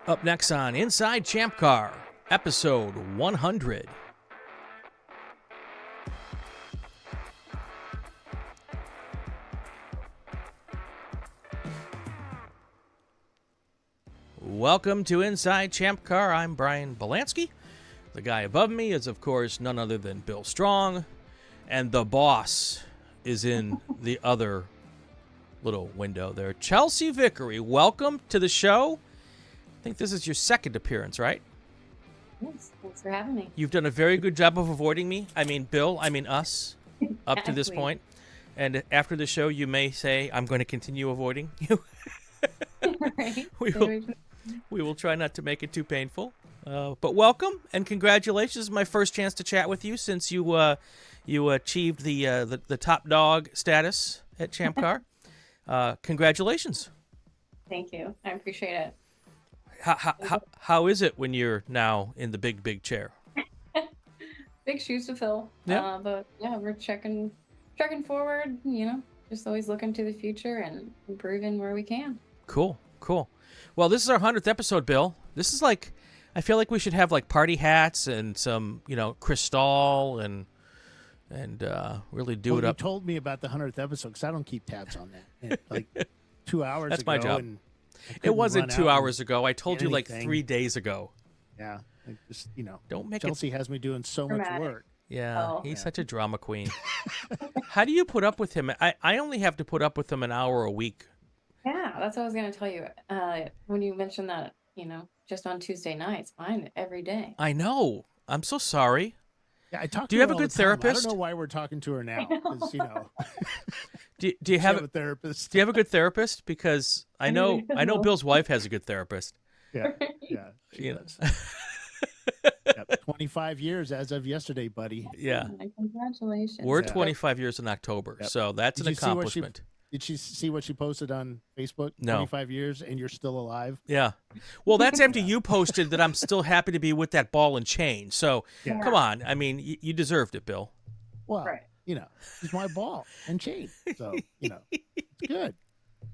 Up next on Inside ChampCar, episode 100. Welcome to Inside ChampCar. I'm Brian Bielanski. The guy above me is, of course, none other than Bill Strong. And the boss is in the other little window there. Chelsey Vickery, welcome to the show. I think this is your second appearance, right? Yes, thanks for having me. You've done a very good job of avoiding me. I mean, Bill, I mean us, up to this point. And after the show, you may say, I'm going to continue avoiding you. Right. We will try not to make it too painful. But welcome and congratulations. This is my first chance to chat with you since you achieved the top dog status at ChampCar. Congratulations. Thank you. I appreciate it. How is it when you're now in the big chair? Big shoes to fill. Yeah. But yeah, we're checking forward, just always looking to the future and improving where we can. Cool. Well, this is our 100th episode, Bill. This is like, I feel like we should have like party hats and some, crystal and really do it up. You told me about the 100th episode because I don't keep tabs on that. Like 2 hours That's ago. my job. And it wasn't 2 hours ago. I told you like 3 days ago. Yeah. Like just, Don't make Chelsey has me doing so dramatic. much work. Yeah, he's such a drama queen. How do you put up with him? I only have to put up with him an hour a week. Yeah, that's what I was going to tell you. When you mentioned that, just on Tuesday nights, mine every day. I know. I'm so sorry. Yeah, I talk Do to you her have a all good the time. therapist? I don't know why we're talking to her now. 'Cause, Do you have a therapist? Do you have a good therapist? Because I know Bill's wife has a good therapist. Yeah. She You does. Yep, 25 years as of yesterday, buddy. Yeah. Congratulations. We're 25 years in October, Yep. so that's an Did you see what accomplishment. Did she see what she posted on Facebook? No. 25 years and you're still alive? Yeah. Well, that's after you posted that I'm still happy to be with that ball and chain. So, Yeah. come on. I mean, you deserved it, Bill. Well, Right. she's my ball and chain. So, it's good.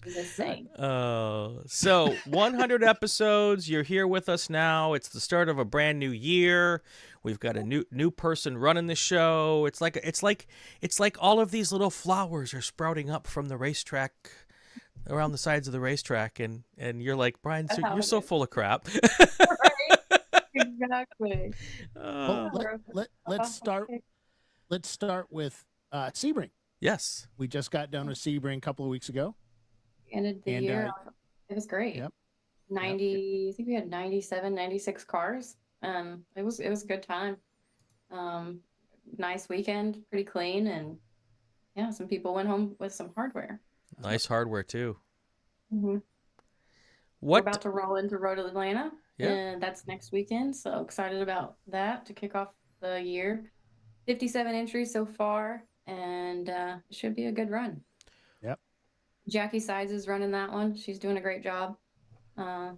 Just saying. So 100 episodes. You're here with us now. It's the start of a brand new year. We've got a new person running the show. It's like all of these little flowers are sprouting up from the racetrack, around the sides of the racetrack, and you're like, Brian, you're so full of crap. Right. Exactly. Well, let's start with Sebring. Yes. We just got done with Sebring a couple of weeks ago. Ended the year. It was great. Yep. 90. I think we had 97, 96 cars. It was a good time. Nice weekend, pretty clean, and yeah, some people went home with some hardware. Nice hardware too. Mm-hmm. What? We're about to roll into Road Atlanta, Yeah. and that's next weekend. So excited about that to kick off the year. 57 entries so far, and it should be a good run. Yep. Jackie Sides is running that one. She's doing a great job.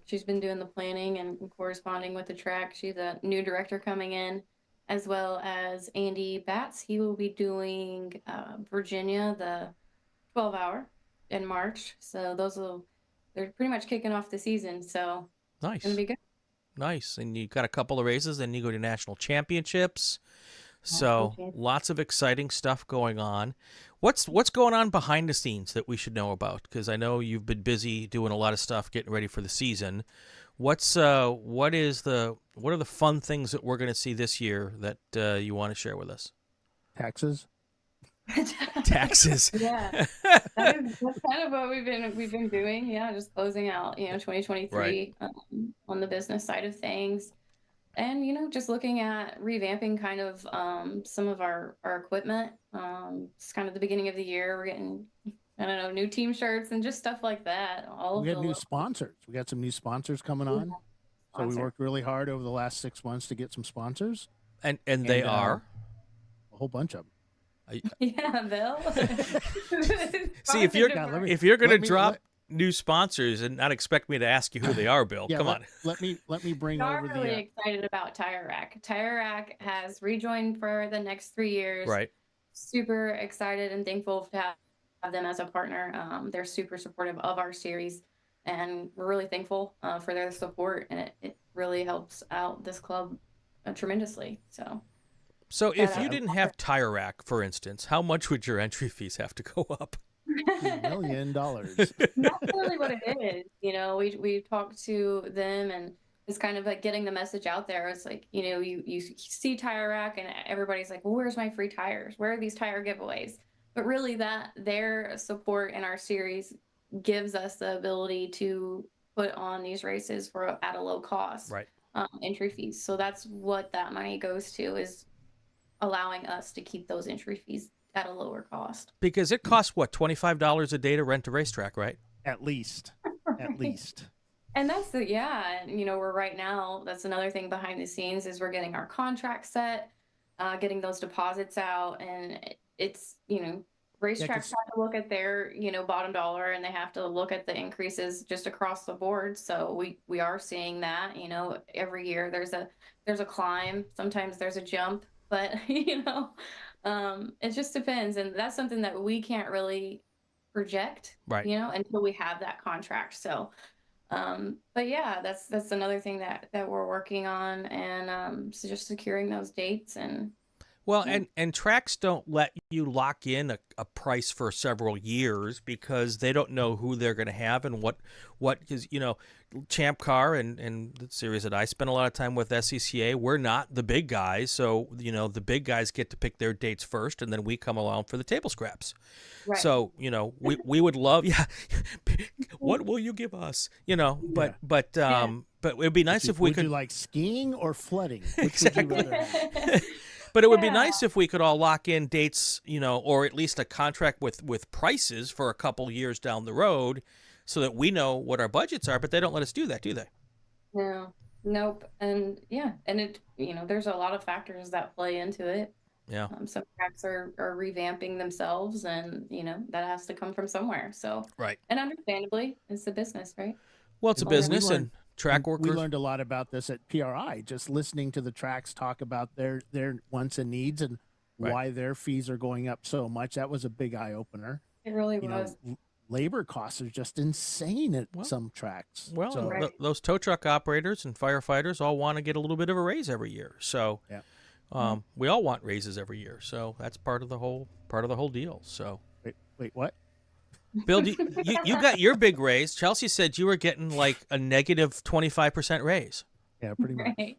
She's been doing the planning and corresponding with the track. She's a new director coming in, as well as Andy Batts. He will be doing Virginia, the 12-hour in March. So they're pretty much kicking off the season. So Nice. it's going to be good. Nice. And you got a couple of races, then you go to national championships. So lots of exciting stuff going on. What's going on behind the scenes that we should know about? Because I know you've been busy doing a lot of stuff, getting ready for the season. What are the fun things that we're going to see this year that you want to share with us? Taxes. Taxes. Yeah, that's kind of what we've been doing. Yeah, just closing out 2023 Right. On the business side of things, and just looking at revamping kind of some of our equipment. It's kind of the beginning of the year. We're getting new team shirts and just stuff like that. We got new sponsors. We got some new sponsors coming on. So we worked really hard over the last 6 months to get some sponsors. And they are a whole bunch of them. Yeah, Bill. See, if you're going to drop new sponsors and not expect me to ask you who they are, Bill, come on. Let me bring We over are the. really excited about Tire Rack. Tire Rack has rejoined for the next 3 years. Right. Super excited and thankful to have them as a partner. They're super supportive of our series, and we're really thankful for their support, and it really helps out this club tremendously. So if you didn't have Tire Rack, for instance, how much would your entry fees have to go up? $2 million. That's really what it is. We talked to them, and it's kind of like getting the message out there. It's like, you see Tire Rack and everybody's like, well, where's my free tires? Where are these tire giveaways? But really their support in our series gives us the ability to put on these races at a low cost, right? Entry fees. So that's what that money goes to, is allowing us to keep those entry fees at a lower cost. Because it costs what, $25 a day to rent a racetrack, right? At least. Right. At least. And that's we're right now, that's another thing behind the scenes, is we're getting our contract set, getting those deposits out, and it's, racetracks have to look at their, bottom dollar, and they have to look at the increases just across the board. So we are seeing that, every year there's a climb, sometimes there's a jump, but it just depends. And that's something that we can't really project, right, until we have that contract. So but yeah, that's another thing that we're working on, and so just securing those dates. And well, and tracks don't let you lock in a price for several years, because they don't know who they're going to have and what because ChampCar and the series that I spend a lot of time with, SCCA, we're not the big guys, so the big guys get to pick their dates first, and then we come along for the table scraps. Right. So we would love, what will you give us? But it would be nice if we could. Would you like skiing or flooding? Exactly. But it would be nice if we could all lock in dates, or at least a contract with prices for a couple years down the road, so that we know what our budgets are. But they don't let us do that, do they? No, nope. And and it, there's a lot of factors that play into it. Yeah. Some tracks are revamping themselves, and that has to come from somewhere. So right. And understandably, it's a business, right? Well, it's a business, and track workers. We learned a lot about this at PRI, just listening to the tracks talk about their wants and needs, and why their fees are going up so much. That was a big eye opener. It really was. Labor costs are just insane at some tracks. Well, so, those tow truck operators and firefighters all want to get a little bit of a raise every year. So we all want raises every year. So that's part of the whole deal. So wait, what? Bill, you got your big raise. Chelsey said you were getting like a negative 25% raise. Yeah, pretty much. Right.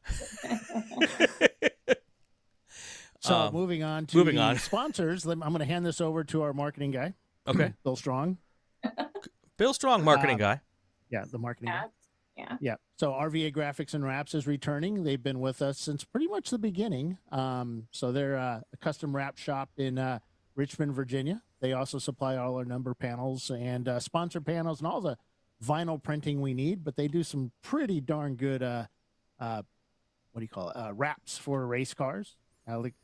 So moving on to sponsors, I'm going to hand this over to our marketing guy. Okay. Bill Strong. Bill Strong, marketing guy. Yeah, the marketing guy. Yeah. So RVA Graphics and Wraps is returning. They've been with us since pretty much the beginning. So they're a custom wrap shop in Richmond, Virginia. They also supply all our number panels and sponsor panels and all the vinyl printing we need, but they do some pretty darn good, wraps for race cars.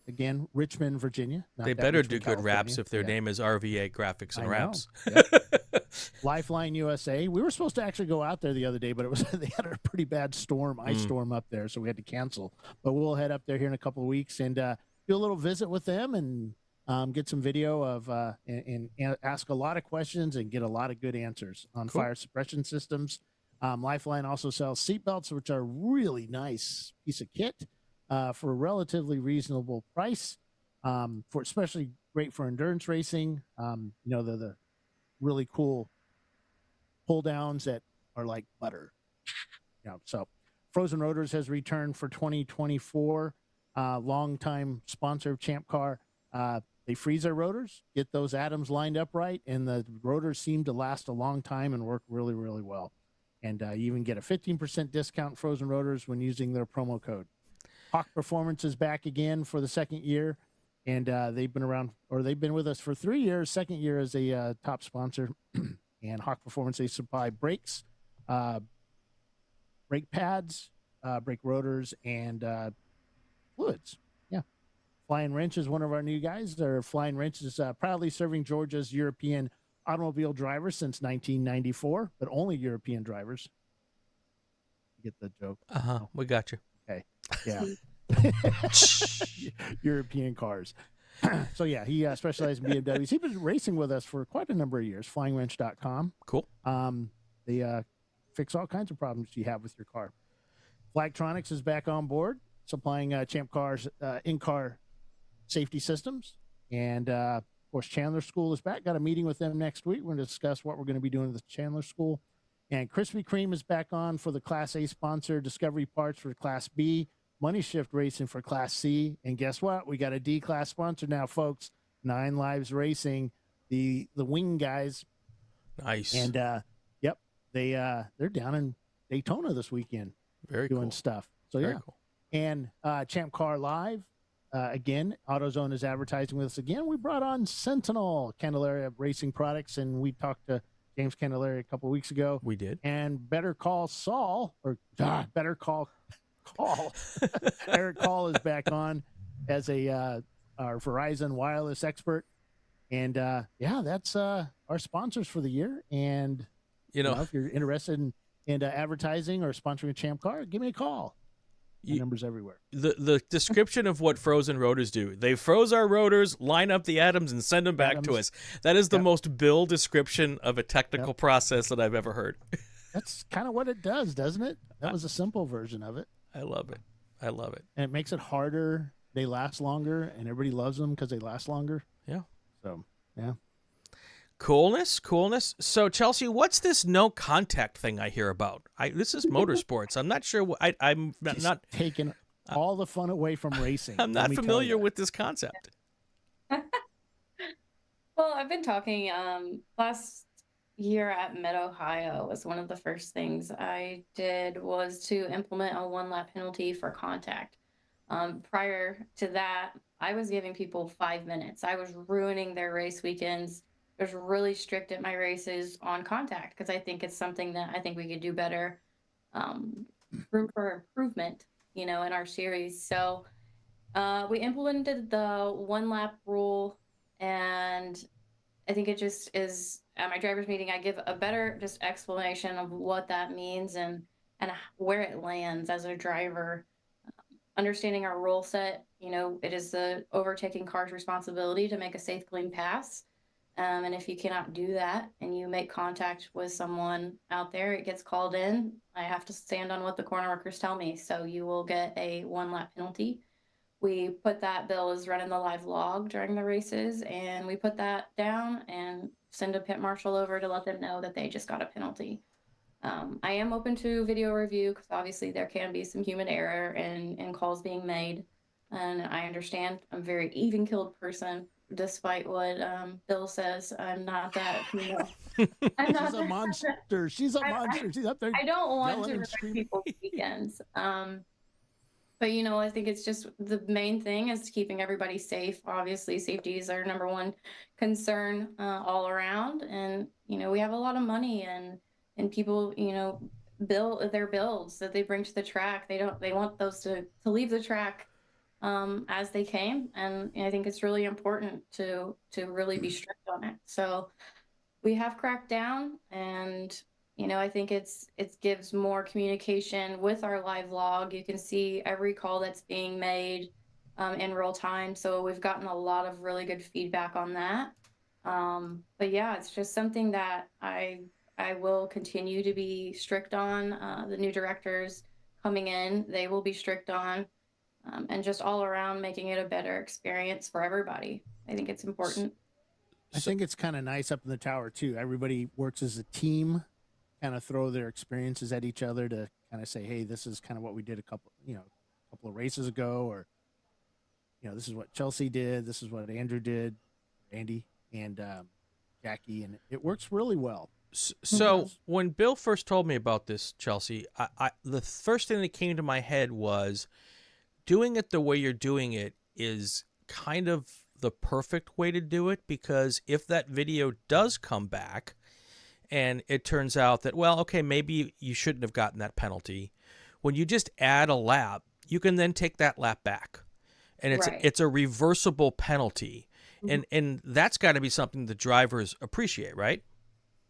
Again, Richmond, Virginia. They better do good wraps if their name is RVA Graphics and Wraps. Yep. Lifeline USA. We were supposed to actually go out there the other day, but they had a pretty bad ice storm up there, so we had to cancel. But we'll head up there here in a couple of weeks and do a little visit with them and get some video of and ask a lot of questions and get a lot of good answers on fire suppression systems. Lifeline also sells seatbelts, which are a really nice piece of kit for a relatively reasonable price. For especially great for endurance racing. The really cool pull downs that are like butter. So Frozen Rotors has returned for 2024. Longtime sponsor of ChampCar. They freeze our rotors, get those atoms lined up right, and the rotors seem to last a long time and work really, really well. And you even get a 15% discount Frozen Rotors when using their promo code. Hawk Performance is back again for the second year, and they've been with us for 3 years. Second year as a top sponsor. And Hawk Performance, they supply brakes, brake pads, brake rotors, and fluids. Flying Wrench is one of our new guys. Their Flying Wrench is proudly serving Georgia's European automobile drivers since 1994, but only European drivers. You get the joke? We got you. Okay. Yeah. European cars. So yeah, he specializes in BMWs. He's been racing with us for quite a number of years. FlyingWrench.com. Cool. They fix all kinds of problems you have with your car. Flagtronics is back on board, supplying ChampCar's in-car safety systems. And of course, Chandler School is back. Got a meeting with them next week. We're going to discuss what we're going to be doing with the Chandler School. And Krispy Kreme is back on for the Class A sponsor, Discovery Parts for Class B, Money Shift Racing for Class C. And guess what? We got a D-Class sponsor now, folks. 9 Lives Racing, the wing guys. Nice. And yep, they're down in Daytona this weekend. Very doing cool stuff. So Very yeah. cool. And ChampCar Live, again, AutoZone is advertising with us again. We brought on Sentinel Candelaria Racing Products, and we talked to James Candelaria a couple of weeks ago. We did. And Better Call Saul, or Better Call Eric.kaul is back on as our Verizon wireless expert. And yeah, that's our sponsors for the year. And you know, if you're interested in advertising or sponsoring a ChampCar, give me a call. Numbers everywhere. The description of what frozen rotors do: they froze our rotors, line up the atoms, and send them back to us. That is the most Bill description of a technical process that I've ever heard. That's kind of what it does, doesn't it? That was a simple version of it. I love it. I love it. And it makes it harder. They last longer, and everybody loves them because they last longer. Yeah. So, yeah. Coolness. So, Chelsey, what's this no contact thing I hear about? This is motorsports. I'm not sure. I'm not taking all the fun away from racing. I'm not familiar with this concept. Well, I've been talking. Last year at Mid-Ohio was one of the first things I did was to implement a 1-lap penalty for contact. Prior to that, I was giving people 5 minutes. I was ruining their race weekends. I was really strict at my races on contact because I think it's something that I think we could do better. Room for improvement, in our series. So we implemented the 1-lap rule, and I think it just is at my driver's meeting. I give a better just explanation of what that means and where it lands as a driver. Understanding our rule set, it is the overtaking car's responsibility to make a safe, clean pass. And if you cannot do that and you make contact with someone out there, it gets called in. I have to stand on what the corner workers tell me. So you will get a 1-lap penalty. We put that, Bill is running the live log during the races, and we put that down and send a pit marshal over to let them know that they just got a penalty. I am open to video review because obviously there can be some human error in calls being made. And I understand I'm a very even-keeled person. Despite what Bill says, I'm not that. I'm not. She's a monster. She's a monster. She's up there. I don't want to ruin people's weekends. But I think it's just the main thing is keeping everybody safe. Obviously, safety is our number one concern all around. And we have a lot of money, and people bill their builds that they bring to the track. They want those to leave the track as they came, and I think it's really important to really be strict on it. So we have cracked down, and I think it gives more communication with our live log. You can see every call that's being made in real time. So we've gotten a lot of really good feedback on that. But yeah, it's just something that I will continue to be strict on. The new directors coming in, they will be strict on. And just all around making it a better experience for everybody. I think it's important. I think it's kind of nice up in the tower too. Everybody works as a team, kind of throw their experiences at each other to kind of say, hey, this is kind of what we did a couple of races ago, or this is what Chelsey did, this is what Andrew did, Andy and Jackie, and it works really well. So when Bill first told me about this, Chelsey, the first thing that came to my head was, doing it the way you're doing it is kind of the perfect way to do it, because if that video does come back and it turns out that, well, okay, maybe you shouldn't have gotten that penalty, when you just add a lap, you can then take that lap back. And it's a reversible penalty. Mm-hmm. And that's got to be something the drivers appreciate, right?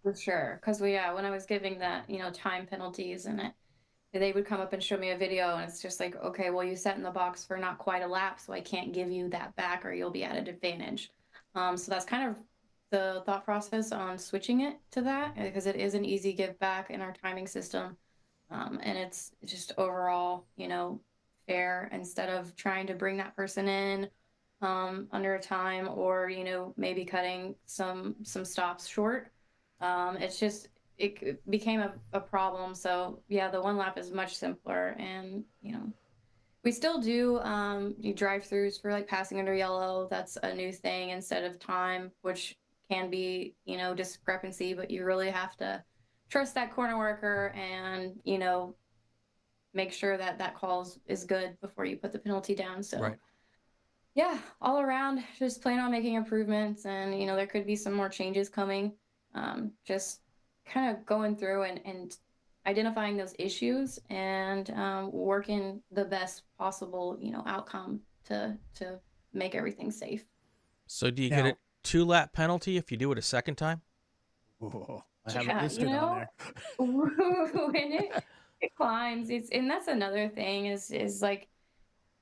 For sure. Because when I was giving that, time penalties, and they would come up and show me a video, and it's just like, okay, well, you sat in the box for not quite a lap, so I can't give you that back, or you'll be at an advantage. So that's kind of the thought process on switching it to that, because it is an easy give back in our timing system. And it's just overall, fair, instead of trying to bring that person in under a time, or, maybe cutting some stops short. It became a problem. So yeah, the one lap is much simpler, and, we still do drive-throughs for like passing under yellow. That's a new thing instead of time, which can be, discrepancy, but you really have to trust that corner worker and, make sure that that call is good before you put the penalty down. So Right. yeah, all around, just plan on making improvements, and, there could be some more changes coming. Just kind of going through and identifying those issues, and working the best possible, outcome to make everything safe. So do you get a 2-lap penalty if you do it a second time? Oh, I have it listed on there. When it climbs, and that's another thing is like,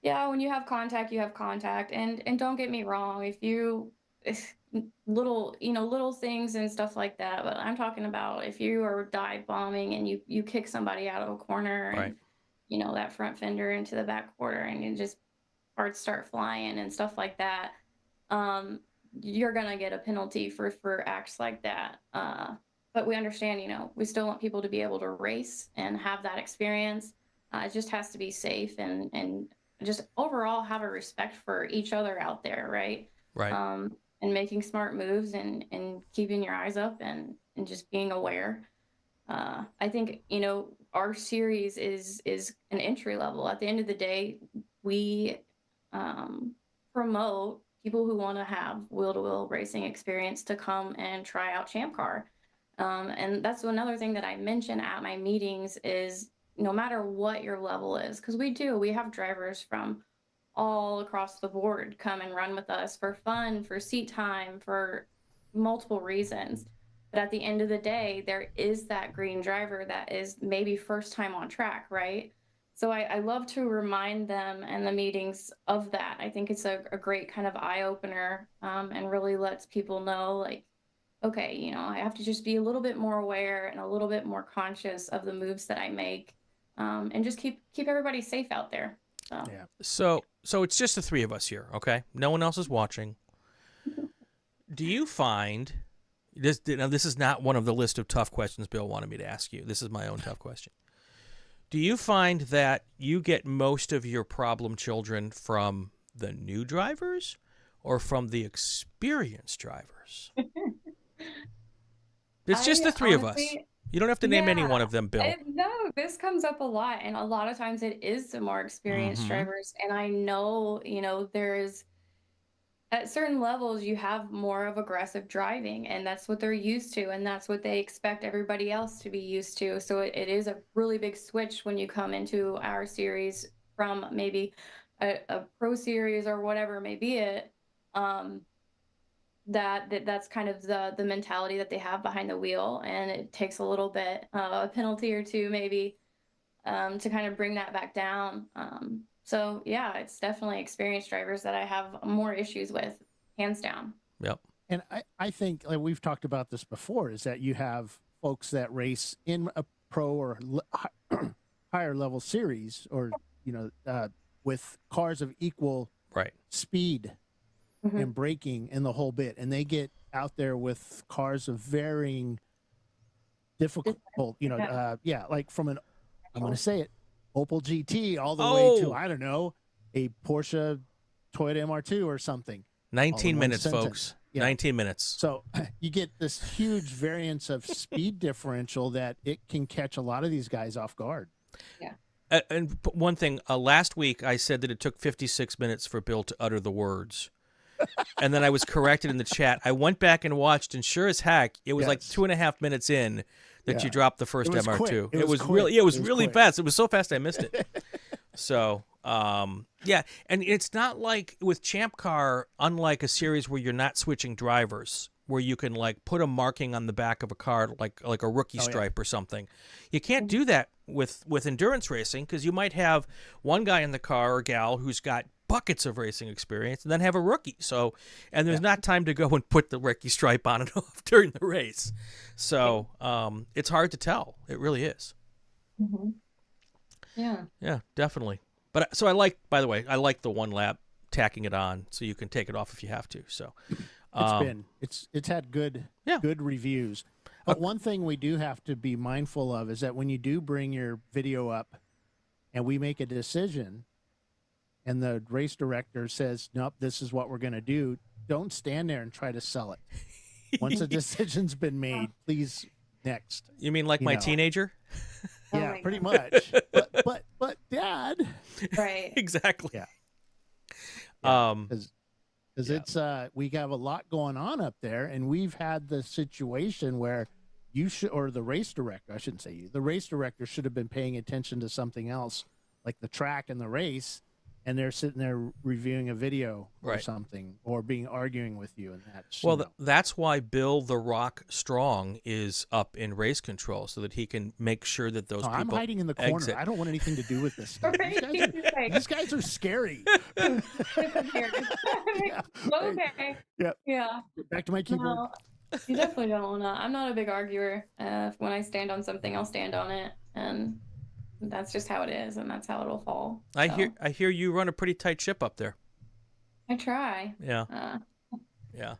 yeah, when you have contact, you have contact, and don't get me wrong, if you little things and stuff like that, but I'm talking about if you are dive bombing and you kick somebody out of a corner, Right. and that front fender into the back quarter, and you just parts start flying and stuff like that, you're gonna get a penalty for acts like that. But we understand, we still want people to be able to race and have that experience. It just has to be safe, and just overall have a respect for each other out there, right? Right. And making smart moves, and keeping your eyes up, and just being aware. I think, our series is an entry level. At the end of the day, we promote people who want to have wheel-to-wheel racing experience to come and try out ChampCar. And that's another thing that I mention at my meetings is, no matter what your level is, because we have drivers from all across the board come and run with us for fun, for seat time, for multiple reasons. But at the end of the day, there is that green driver that is maybe first time on track, right? So I love to remind them in the meetings of that. I think it's a great kind of eye opener, and really lets people know, like, okay, I have to just be a little bit more aware and a little bit more conscious of the moves that I make, and just keep everybody safe out there. So. Yeah. So it's just the three of us here, okay? No one else is watching. Do you find this? Now, this is not one of the list of tough questions Bill wanted me to ask you. This is my own tough question. Do you find that you get most of your problem children from the new drivers or from the experienced drivers? It's just the three of us. You don't have to name any one of them, Bill. No, this comes up a lot, and a lot of times it is the more experienced drivers. And I know, there's at certain levels you have more of aggressive driving, and that's what they're used to, and that's what they expect everybody else to be used to. So it is a really big switch when you come into our series from maybe a pro series or whatever may be it. That's kind of the mentality that they have behind the wheel, and it takes a little bit, a penalty or two maybe, to kind of bring that back down. So yeah, it's definitely experienced drivers that I have more issues with, hands down. Yep. And I think, like we've talked about this before, is that you have folks that race in a pro or higher level series, or with cars of equal speed and braking and the whole bit, and they get out there with cars of varying difficult, like from an, I'm going to say it, Opel GT all the way to, I don't know, a Porsche Toyota MR2 or something. 19 minutes, folks. Yeah. 19 minutes. So you get this huge variance of speed differential that it can catch a lot of these guys off guard. Yeah. And one thing, last week I said that it took 56 minutes for Bill to utter the words. And then I was corrected in the chat. I went back and watched, and sure as heck, it was like 2.5 minutes in that you dropped the first MR2. It was really fast. It was so fast I missed it. So, yeah. And it's not like with ChampCar, unlike a series where you're not switching drivers, where you can like put a marking on the back of a car like a rookie stripe or something. You can't do that with endurance racing, because you might have one guy in the car or gal who's got buckets of racing experience, and then have a rookie. So, and there's not time to go and put the rookie stripe on and off during the race. So, it's hard to tell. It really is. Mm-hmm. Yeah, definitely. But so I like, by the way, I like the 1 lap tacking it on so you can take it off if you have to. So it's had good reviews. But one thing we do have to be mindful of is that when you do bring your video up and we make a decision and the race director says, nope, this is what we're going to do, don't stand there and try to sell it. Once a decision's been made, please, next. You mean like my teenager? Yeah, pretty much. But Dad. Right. Exactly. Yeah. Because it's we have a lot going on up there, and we've had the situation where you should, or the race director, I shouldn't say you, the race director should have been paying attention to something else, like the track and the race, and they're sitting there reviewing a video or something, or arguing with you, and that's that's why Bill the Rock Strong is up in race control, so that he can make sure that those people. I'm hiding in the corner. Exit. I don't want anything to do with this stuff. These guys are scary. Okay. Yeah. Back to my keyboard. No, you definitely don't want to. I'm not a big arguer. When I stand on something, I'll stand on it, and that's just how it is, and that's how it'll fall. I hear you run a pretty tight ship up there. I try. Yeah. Yeah.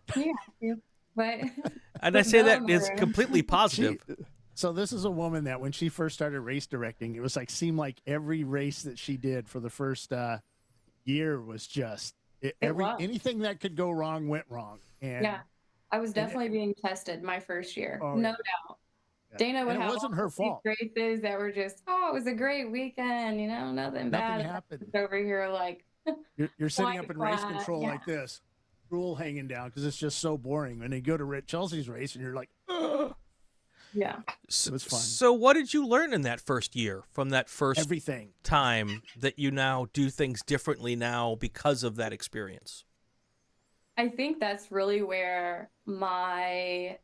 But and I say that is completely positive. So this is a woman that when she first started race directing, it was like seemed like every race that she did for the first year was just anything that could go wrong went wrong. And I was definitely being tested my first year, no doubt. Dana would have wasn't her fault. Races that were just, it was a great weekend, nothing bad happened. Over here, like you're sitting up in race control like this, rule hanging down because it's just so boring. And then you go to Chelsea's race and you're like, ugh. Yeah, it was fun. So what did you learn in that first year from that first everything time that you now do things differently now because of that experience? I think that's really where my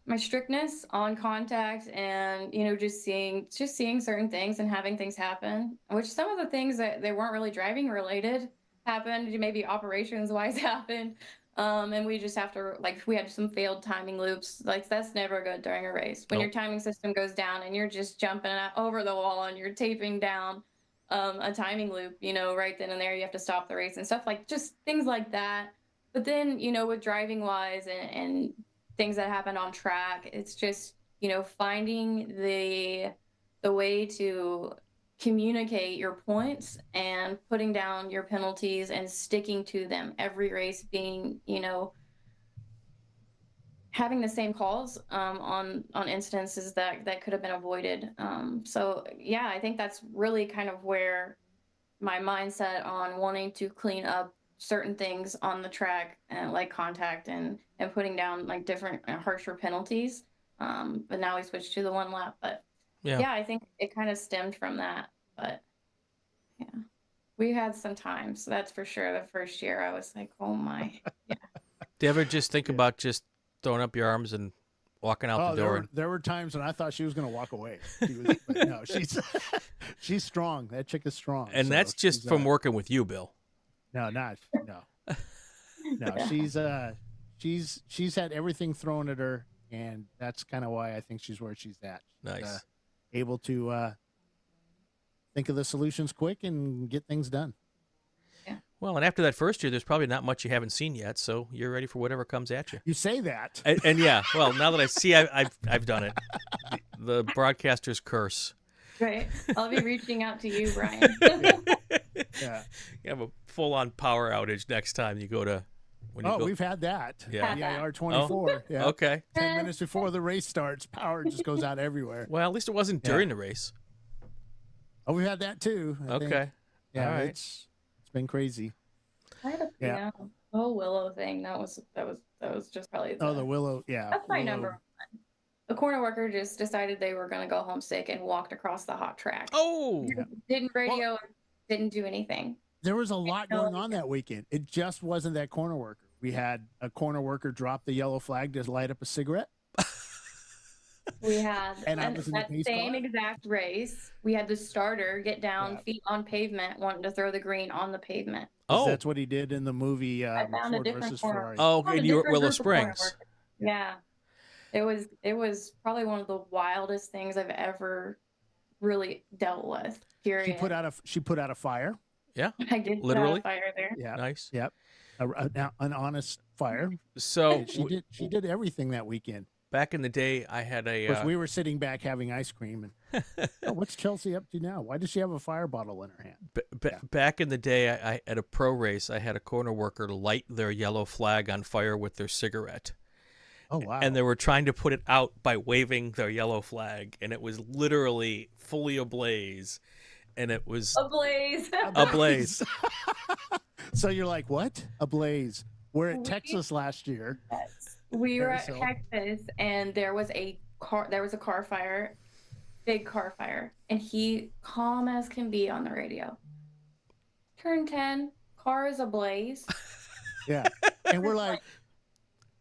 my strictness on contact and just seeing certain things and having things happen, which some of the things that they weren't really driving related happened, maybe operations wise happened, and we just have to, like, we had some failed timing loops. Like, that's never good during a race when your timing system goes down and you're just jumping over the wall and you're taping down a timing loop, right then and there. You have to stop the race and stuff, like just things like that. But then with driving wise and things that happen on track, it's just finding the way to communicate your points and putting down your penalties and sticking to them every race, being having the same calls on incidences that could have been avoided. So yeah, I think that's really kind of where my mindset on wanting to clean up certain things on the track, like contact and putting down like different harsher penalties. But now we switched to the 1 lap. But yeah, I think it kind of stemmed from that. But yeah, we had some time, so that's for sure. The first year, I was like, oh my. Yeah. Do you ever just think about just throwing up your arms and walking out the door? There were times when I thought she was going to walk away. But no, she's strong. That chick is strong. And that's just from working with you, Bill. No. She's had everything thrown at her, and that's kind of why I think she's where she's at. Nice. Able to think of the solutions quick and get things done. Yeah. Well, and after that first year, there's probably not much you haven't seen yet, so you're ready for whatever comes at you. You say that. And yeah, well, now that I see, I've done it. The broadcaster's curse. Right. I'll be reaching out to you, Brian. Yeah. You have a full-on power outage next time you go to. We've had that. Yeah. EIR 24. Oh, yeah. okay. 10 minutes before the race starts, power just goes out everywhere. Well, at least it wasn't during the race. Oh, we had that too. I think. Yeah. All right. It's been crazy. The whole Willow thing. That was just probably. The Willow. Yeah. That's my number one. The corner worker just decided they were going to go home sick and walked across the hot track. Oh. Didn't radio. Didn't do anything. There was a lot going on that weekend. It just wasn't that corner worker. We had a corner worker drop the yellow flag to light up a cigarette. We had And I was in the that pace same car? exact race. We had the starter get down, Yeah. feet on pavement, wanting to throw the green on the pavement. 'Cause Oh, that's what he did in the movie I found a Ford different versus corner. Ferrari. oh, Found a and you were at different Willow group of corner Springs. workers. Yeah. It was probably one of the wildest things I've ever really dealt with. Period. She put out a fire. Yeah, I did put out literally. a fire there. Yeah. Nice. Yep. An honest fire. So She did everything that weekend. back in the day, I had Of course, we were sitting back having ice cream, and what's Chelsey up to now? Why does she have a fire bottle in her hand? back in the day, I at a pro race, I had a corner worker light their yellow flag on fire with their cigarette. Oh wow! And they were trying to put it out by waving their yellow flag, and it was literally fully ablaze, and it was Ablaze. ablaze. So you're like, what? Ablaze. We're at Texas last year. We were at So- Texas, and there was a car fire, big car fire, and he calm as can be on the radio. Turn 10, car is ablaze. Yeah, and we're like,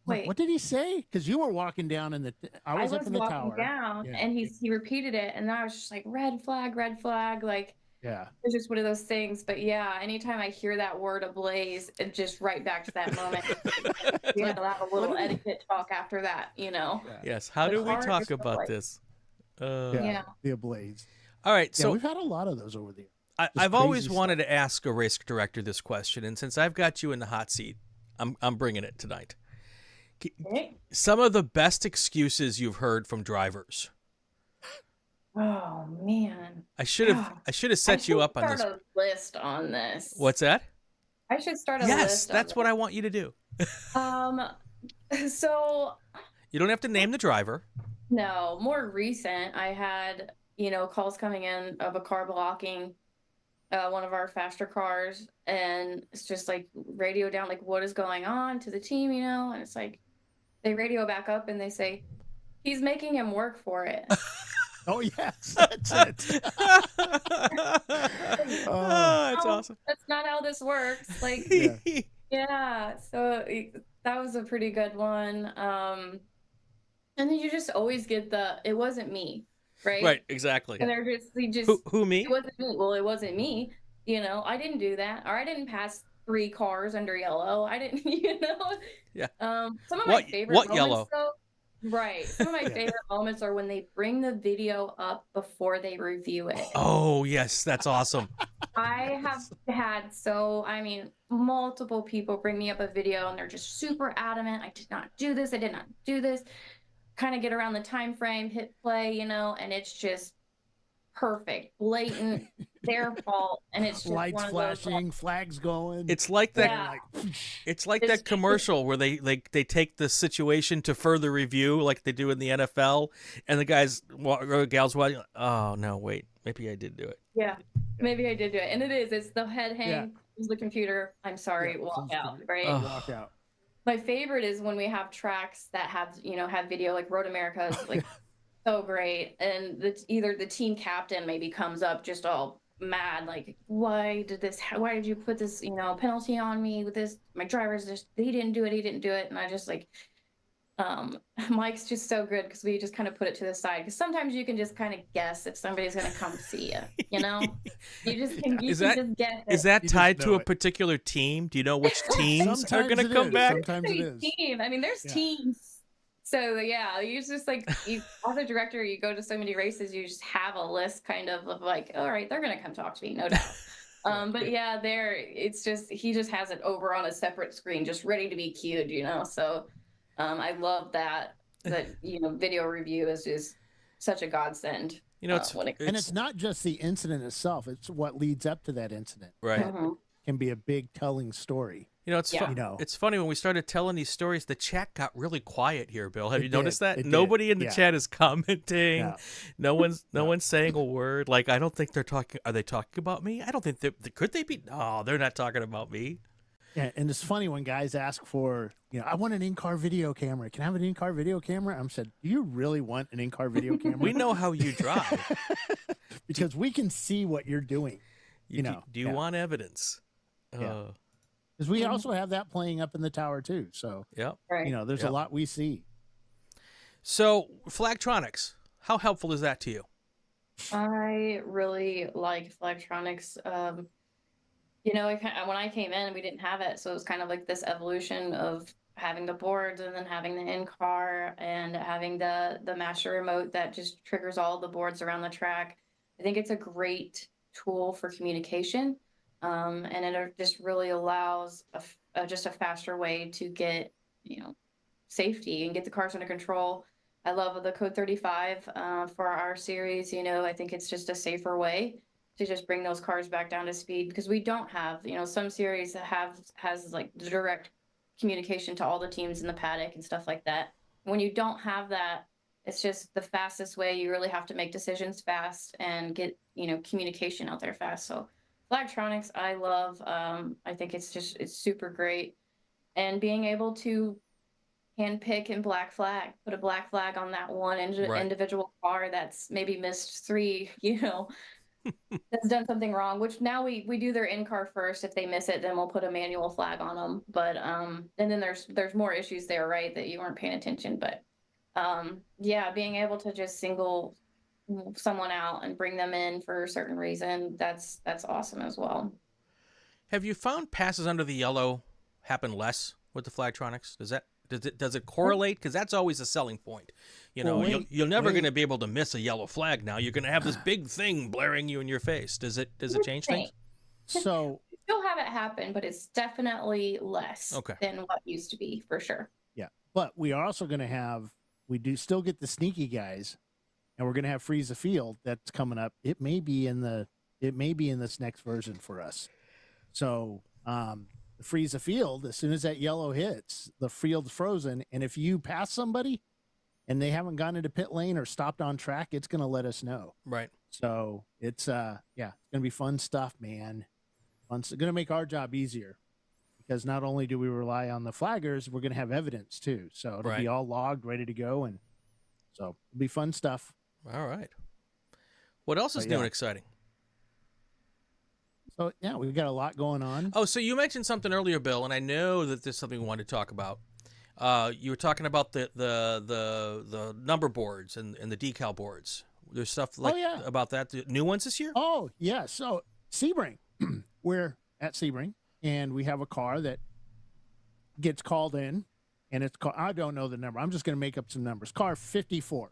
Wait. what did he say? Because you were walking down in the. I was up in the walking tower. down, Yeah. and he repeated it, and I was just like, red flag, like. Yeah. It's just one of those things. But yeah, anytime I hear that word ablaze, it just right back to that moment. We had to have a little etiquette talk after that, Yeah. Yes. How The do we car talk is about ablaze. this? Yeah. The ablaze. All right. Yeah, So we've had a lot of those over the years. I've always crazy wanted to ask a race director this question, and since I've got you in the hot seat, I'm bringing it tonight. Okay. Some of the best excuses you've heard from drivers. Oh man. I should have set you up on this. Start a list on this. What's that? I should start a Yes, list. that's what I want you to do. So You don't have to name the driver. no, more recent, I had calls coming in of a car blocking one of our faster cars, and it's just like radio down, like what is going on to the team, and it's like they radio back up and they say he's making him work for it. Oh yes, that's it. That's No, awesome. That's not how this works. Like, Yeah. yeah. So that was a pretty good one. And then you just always get it wasn't me, right? Right, exactly. And they just Who me? it wasn't me. Well, it wasn't me. I didn't do that, or I didn't pass 3 cars under yellow. I didn't, Yeah. Some of my favorite what moments, yellow? though, right. Some of my favorite moments are when they bring the video up before they review it. Oh, yes, that's awesome. I have had multiple people bring me up a video and they're just super adamant. I did not do this. I did not do this. Kind of get around the time frame, hit play, and it's just perfect, blatant, their fault, and it's just Lights one of flashing, flags going. It's like that. Yeah. It's like It's- that commercial where they take the situation to further review, like they do in the NFL, and the guys or gals, oh no, wait, maybe I did do it. Yeah, maybe I did do it, and it's the head hang, Yeah. use the computer. I'm sorry, Yeah, walk out, sounds right? Ugh. Walk out. My favorite is when we have tracks that have video, like Road America is like so great, and either the team captain maybe comes up just all mad, like, why did you put this penalty on me with this? My driver's he didn't do it, and I just like Mike's just so good because we just kind of put it to the side, because sometimes you can just kind of guess if somebody's going to come see you. You just can Is just guess Is it. that You tied just to know a it. particular team? Do you know which teams are Sometimes going to it come is. back? Sometimes it is. Team. I mean, there's Yeah. teams. So yeah, you just like as a director, you go to so many races, you just have a list kind of like, all right, they're gonna come talk to me, no doubt. But yeah, it's just he just has it over on a separate screen, just ready to be cued, So I love that video review is just such a godsend. It's And it's not just the incident itself; it's what leads up to that incident. right. Mhm. Can be a big telling story. It's Yeah. it's funny when we started telling these stories, the chat got really quiet here, Bill. Have It you noticed did. that? It did. Nobody in the Yeah. chat is commenting. Yeah. No one's saying a word. Like, I don't think they're talking. Are they talking about me? I don't think could they be? No, they're not talking about me. Yeah, and it's funny when guys ask for, I want an in-car video camera. Can I have an in-car video camera? I'm said, do you really want an in-car video camera? We know how you drive. Because we can see what you're doing. Do you yeah. want evidence? Yeah. Because we also have that playing up in the tower too. So, Yeah. Right. there's Yeah. a lot we see. So, Flagtronics, how helpful is that to you? I really like Flagtronics. When I came in, we didn't have it, so it was kind of like this evolution of having the boards and then having the in-car and having the master remote that just triggers all the boards around the track. I think it's a great tool for communication, and it just really allows just a faster way to get, safety and get the cars under control. I love the Code 35 for our series. I think it's just a safer way to just bring those cars back down to speed, because we don't have, some series that has like direct communication to all the teams in the paddock and stuff like that. When you don't have that, it's just the fastest way. You really have to make decisions fast and get, communication out there fast. So Flagtronics, I love. I think it's super great. And being able to hand pick and black flag, put a black flag on that one Right. individual car that's maybe missed three, that's done something wrong, which now we do their in-car first. If they miss it, then we'll put a manual flag on them. But and then there's more issues there, right, that you weren't paying attention. But yeah, being able to just single someone out and bring them in for a certain reason, that's awesome as well. Have you found passes under the yellow happen less with the Flagtronics? Does it correlate? Because that's always a selling point. You're never going to be able to miss a yellow flag now. You're going to have this big thing blaring you in your face. Does it change things? So we still have it happen, but it's definitely less Okay. than what used to be, for sure. yeah, but we are also going to have, we do still get the sneaky guys, and we're going to have Freeze the Field that's coming up. It may be in this next version for us. So the Freeze the Field, as soon as that yellow hits, the field's frozen, and if you pass somebody and they haven't gone into pit lane or stopped on track, it's going to let us know. Right. So it's it's going to be fun stuff, man. It's going to make our job easier, because not only do we rely on the flaggers, we're going to have evidence too. So it'll Right. be all logged, ready to go, and so it'll be fun stuff. All right. What else is But new yeah. and exciting? So yeah, we've got a lot going on. Oh, so you mentioned something earlier, Bill, and I know that there's something we wanted to talk about. You were talking about the number boards and the decal boards. There's stuff like about that. The new ones this year? Oh yeah. So Sebring, we're at Sebring, and we have a car that gets called in, and it's called, I don't know the number. I'm just going to make up some numbers. Car 54.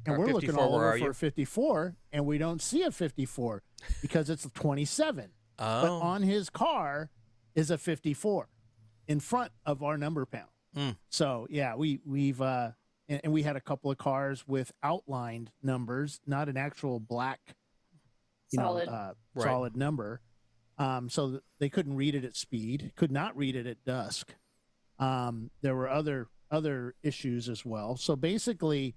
And Car we're 54, looking all where over are for you? a 54, and we don't see a 54 because it's a 27. But Oh. on his car is a 54 in front of our number panel. Mm. So yeah, we've and we had a couple of cars with outlined numbers, not an actual black, Solid. Right. solid number. So they couldn't read it at speed, could not read it at dusk. There were other issues as well. So basically,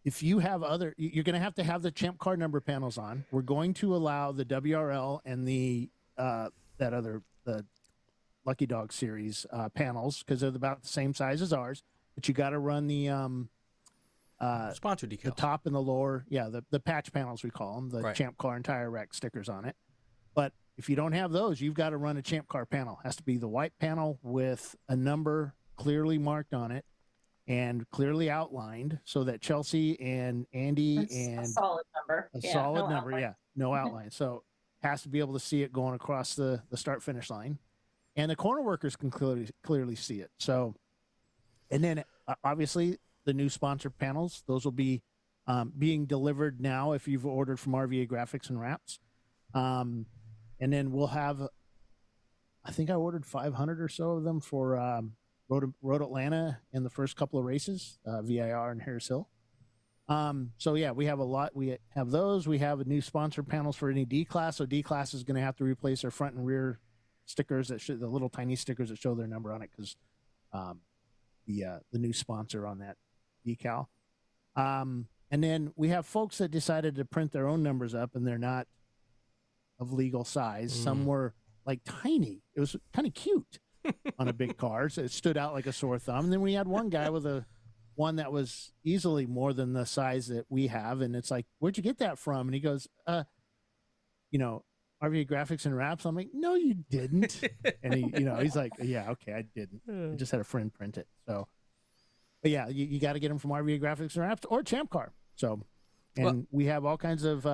if you have you're going to have the ChampCar number panels on. We're going to allow the WRL and the Lucky Dog series panels, because they're about the same size as ours. But you got to run the Sponsor decals. the top and the lower, the patch panels, we call them, the Right. ChampCar and Tire Rack stickers on it. But if you don't have those, you've got to run a ChampCar panel. It has to be the white panel with a number clearly marked on it and clearly outlined, so that Chelsey and Andy That's and a solid number. a Yeah, solid no number, outline. no outline. So has to be able to see it going across the start finish line, and the corner workers can clearly see it. So, and then obviously the new sponsor panels, those will be being delivered now if you've ordered from RVA Graphics and Wraps. And then we'll have, I think I ordered 500 or so of them for Road Atlanta in the first couple of races, VIR and Harris Hill. So yeah, we have a lot. We have those. We have a new sponsor panels for any D class. So D class is going to have to replace their front and rear stickers that show the little tiny stickers that show their number on it, because the new sponsor on that decal. And then we have folks that decided to print their own numbers up, and they're not of legal size. Some were like tiny. It was kind of cute on a big car, so it stood out like a sore thumb. And then we had one guy with one that was easily more than the size that we have, and it's like, where'd you get that from? And he goes, RVA Graphics and Wraps. I'm like, no, you didn't. And he's like, yeah, okay, I didn't. I just had a friend print it. So but yeah, you got to get them from RVA Graphics and Wraps or ChampCar. So, and we have all kinds of,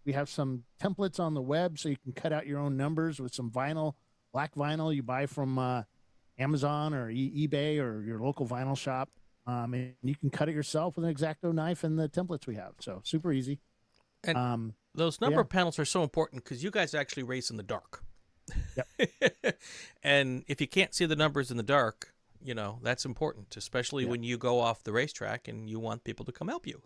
we have some templates on the web so you can cut out your own numbers with some vinyl, black vinyl you buy from Amazon or eBay or your local vinyl shop. And you can cut it yourself with an X-Acto knife and the templates we have. So super easy. And those number panels are so important because you guys actually race in the dark. Yep. And if you can't see the numbers in the dark, that's important, especially when you go off the racetrack and you want people to come help you.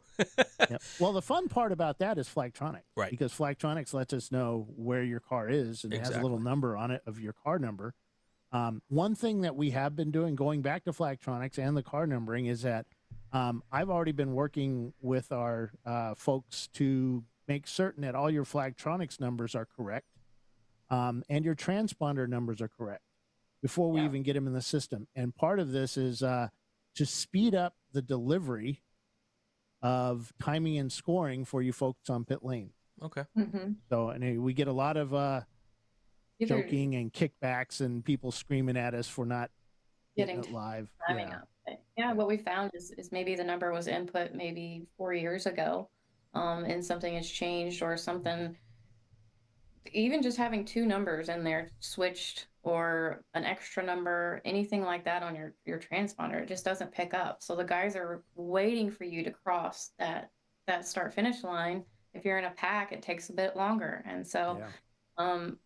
Yep. Well, the fun part about that is Flagtronics. Right. Because Flagtronics lets us know where your car is and it has a little number on it of your car number. One thing that we have been doing, going back to Flagtronics and the car numbering, is that I've already been working with our folks to make certain that all your Flagtronics numbers are correct and your transponder numbers are correct before we even get them in the system. And part of this is to speed up the delivery of timing and scoring for you folks on pit lane. Okay. Mm-hmm. So, and we get a lot of joking and kickbacks and people screaming at us for not getting it live. Yeah, what we found is maybe the number was input maybe 4 years ago, and something has changed or something. Even just having two numbers in there switched or an extra number, anything like that on your transponder, it just doesn't pick up. So the guys are waiting for you to cross that start finish line. If you're in a pack, it takes a bit longer. And so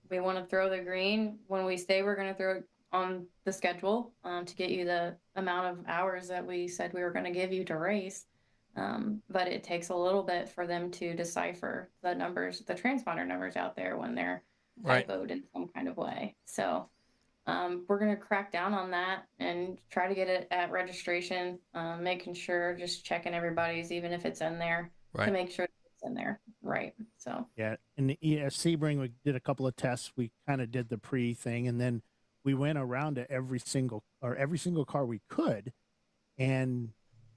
we want to throw the green when we say we're going to throw it on the schedule to get you the amount of hours that we said we were going to give you to race. But it takes a little bit for them to decipher the numbers, the transponder numbers out there when they're typoed in some kind of way. So we're going to crack down on that and try to get it at registration, making sure, just checking everybody's, even if it's in there, to make sure it's in there. Right. So, yeah. In the Sebring, we did a couple of tests. We kind of did the pre thing, and then we went around to every single car we could and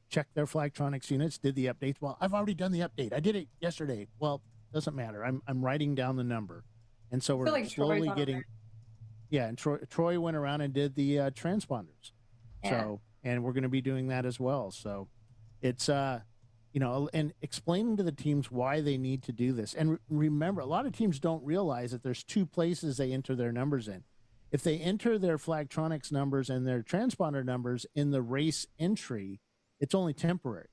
checked their Flagtronics units, did the updates. Well, I've already done the update. I did it yesterday. Well, doesn't matter. I'm writing down the number. And so we're slowly getting, and Troy went around and did the transponders. So, and we're going to be doing that as well. So it's, and explaining to the teams why they need to do this. And remember, a lot of teams don't realize that there's two places they enter their numbers in. If they enter their Flagtronics numbers and their transponder numbers in the race entry, it's only temporary.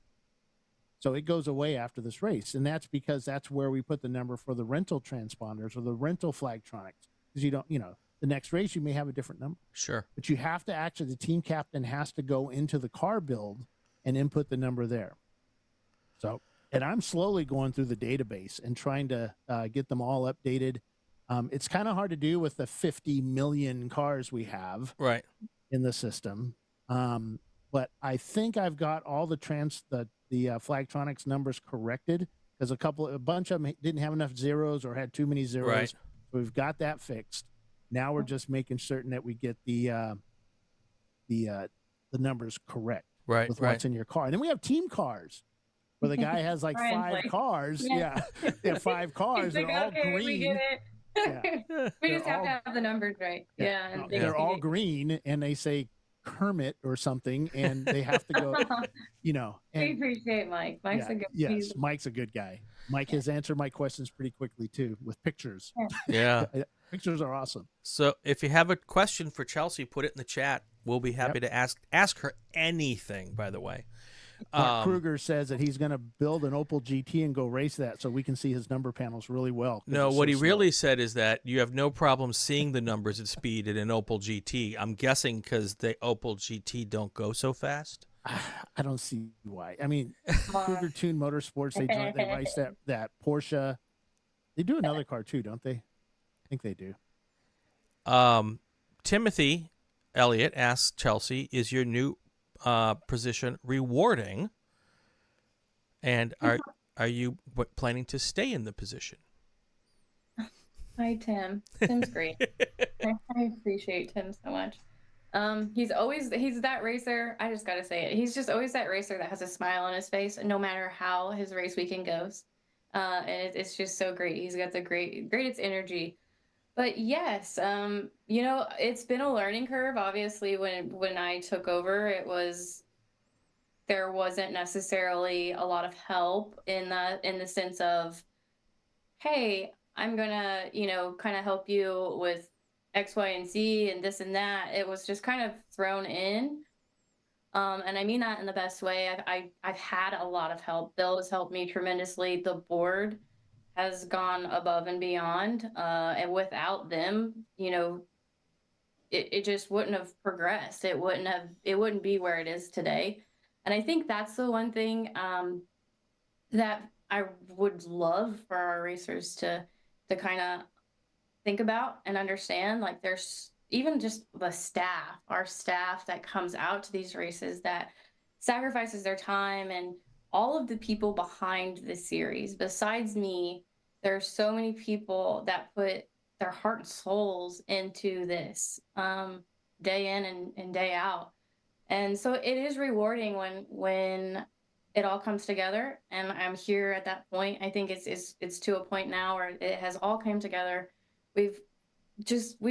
So it goes away after this race. And that's because that's where we put the number for the rental transponders or the rental Flagtronics. Because you don't, the next race you may have a different number. Sure. But you have to actually, the team captain has to go into the car build and input the number there. So, and I'm slowly going through the database and trying to get them all updated. It's kind of hard to do with the 50 million cars we have in the system. But I think I've got all the Flagtronics numbers corrected because a bunch of them didn't have enough zeros or had too many zeros. Right. So we've got that fixed. Now we're just making certain that we get the numbers correct with what's in your car. And then we have team cars where the guy has like five cars. Yeah. They have 5 cars. They're all green. We get it. We just have to have the numbers right. And they're all green and they say Kermit or something, and they have to go, And, we appreciate Mike. Mike's a good guy. Yes, Mike's a good guy. Mike has answered my questions pretty quickly too with pictures. Yeah. Pictures are awesome. So if you have a question for Chelsey, put it in the chat. We'll be happy to ask her anything, by the way. Mark Kruger says that he's going to build an Opel GT and go race that so we can see his number panels really well. No, what he really said is that you have no problem seeing the numbers at speed in an Opel GT. I'm guessing because the Opel GT don't go so fast. I don't see why. I mean, Kruger Tune Motorsports, they race that Porsche. They do another car too, don't they? I think they do. Timothy Elliott asks Chelsey, is your new position rewarding, and are you planning to stay in the position? Hi, Tim. Tim's great. I appreciate Tim so much. He's that racer. I just gotta say it. He's just always that racer that has a smile on his face, no matter how his race weekend goes. And it's just so great. He's got the greatest energy. But yes, it's been a learning curve. Obviously, when I took over, it was there wasn't necessarily a lot of help in the sense of, hey, I'm gonna, kind of help you with X, Y, and Z and this and that. It was just kind of thrown in. And I mean that in the best way. I've had a lot of help. Bill has helped me tremendously. The board has gone above and beyond. And without them, it just wouldn't have progressed. It wouldn't be where it is today. And I think that's the one thing that I would love for our racers to kind of think about and understand. Like, there's even just our staff that comes out to these races, that sacrifices their time, and all of the people behind the series. Besides me, there's so many people that put their heart and souls into this, day in and day out. And so it is rewarding when it all comes together, and I'm here at that point. I think it's to a point now where it has all come together. We've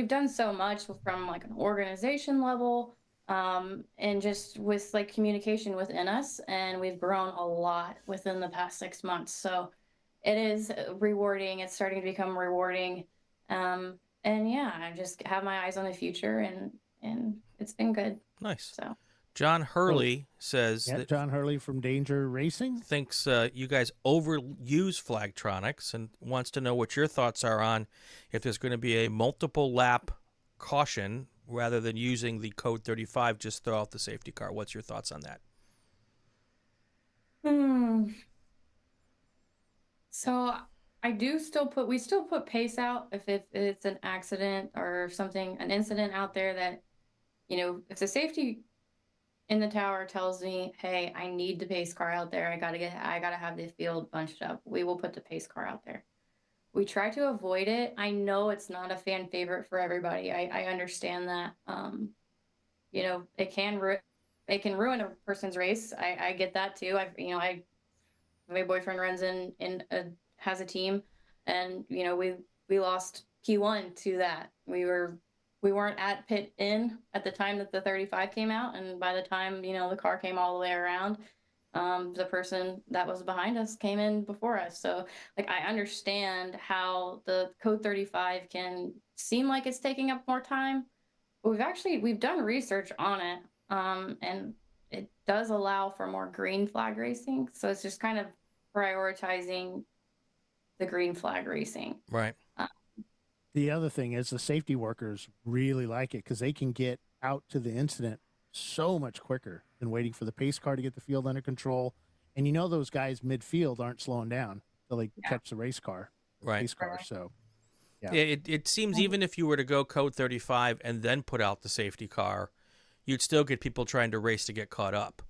done so much from like an organization level, and just with like communication within us, and we've grown a lot within the past 6 months. So it is rewarding. It's starting to become rewarding. And yeah, I just have my eyes on the future, and it's been good. Nice. So John Hurley says Yeah, that John Hurley from Danger Racing. thinks you guys overuse Flagtronics and wants to know what your thoughts are on if there's going to be a multiple lap caution rather than using the code 35, just throw out the safety car. What's your thoughts on that? So we still put pace out if it's an accident or something, an incident out there that, if the safety in the tower tells me, hey, I need the pace car out there, I gotta have the field bunched up, we will put the pace car out there. We try to avoid it. I know it's not a fan favorite for everybody. I understand that. It can ruin a person's race. I get that too. My boyfriend runs has a team, and we lost P1 to that. We weren't at pit in at the time that the 35 came out, and by the time the car came all the way around, the person that was behind us came in before us. So like, I understand how the code 35 can seem like it's taking up more time, but we've done research on it, and it does allow for more green flag racing. So it's just kind of prioritizing the green flag racing. Right. The other thing is the safety workers really like it because they can get out to the incident so much quicker than waiting for the pace car to get the field under control. And those guys midfield aren't slowing down till they catch the race car, pace car. So yeah, it seems even if you were to go code 35 and then put out the safety car, you'd still get people trying to race to get caught up.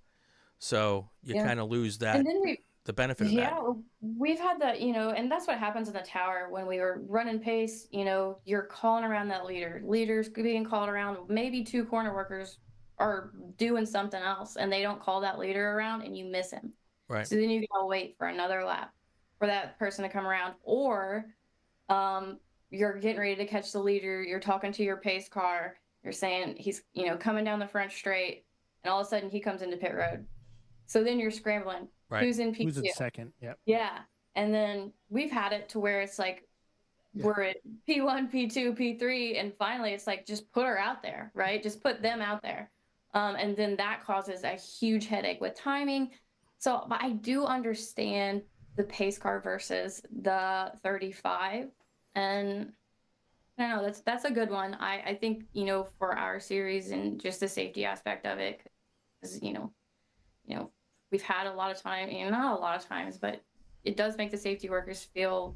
So you kind of lose that. And then the benefit of that. Yeah, we've had that, and that's what happens in the tower when we were running pace. You're calling around that leaders being called around. Maybe two corner workers are doing something else and they don't call that leader around, and you miss him. Right. So then you gotta wait for another lap for that person to come around, or you're getting ready to catch the leader. You're talking to your pace car. You're saying he's coming down the front straight, and all of a sudden he comes into pit road. So then you're scrambling. Right. Who's in P2? Who's in second? Yep. Yeah. And then we've had it to where it's like we're at P1, P2, P3, and finally it's like, just put her out there, right? Just put them out there. And then that causes a huge headache with timing. So, but I do understand the pace car versus the 35. And I don't know, that's a good one. I think, for our series and just the safety aspect of it, because, we've had a lot of time, not a lot of times, but it does make the safety workers feel,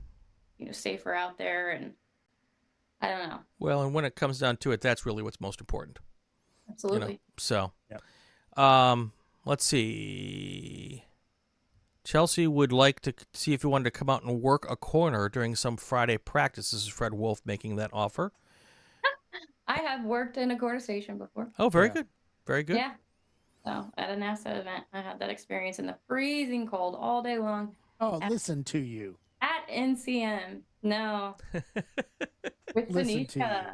safer out there. And I don't know. Well, and when it comes down to it, that's really what's most important. Absolutely. So, yep. Let's see. Chelsey would like to see if you wanted to come out and work a corner during some Friday practice. This is Fred Wolf making that offer. I have worked in a corner station before. Oh, very good. Very good. Yeah. So at a NASA event, I had that experience in the freezing cold all day long. Oh, listen to you. At NCM. No. With Listen Tanisha.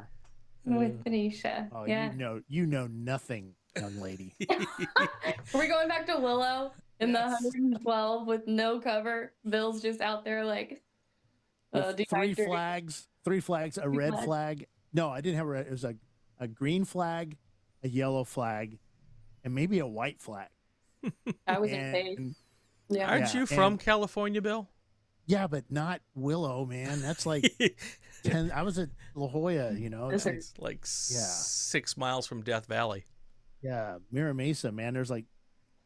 With Tanisha. Oh, yeah. you know nothing young lady. Are we going back to Willow in the 112 with no cover? Bill's just out there like With three dehydrated. flags, a red flag. No, I didn't have a red. It was a green flag, a yellow flag, and maybe a white flag. I was in pace. Yeah. Aren't you from California, Bill? Yeah, but not Willow, man. That's like 10. I was at La Jolla, you know. It's like 6 miles from Death Valley. Yeah, Mira Mesa, man. There's like,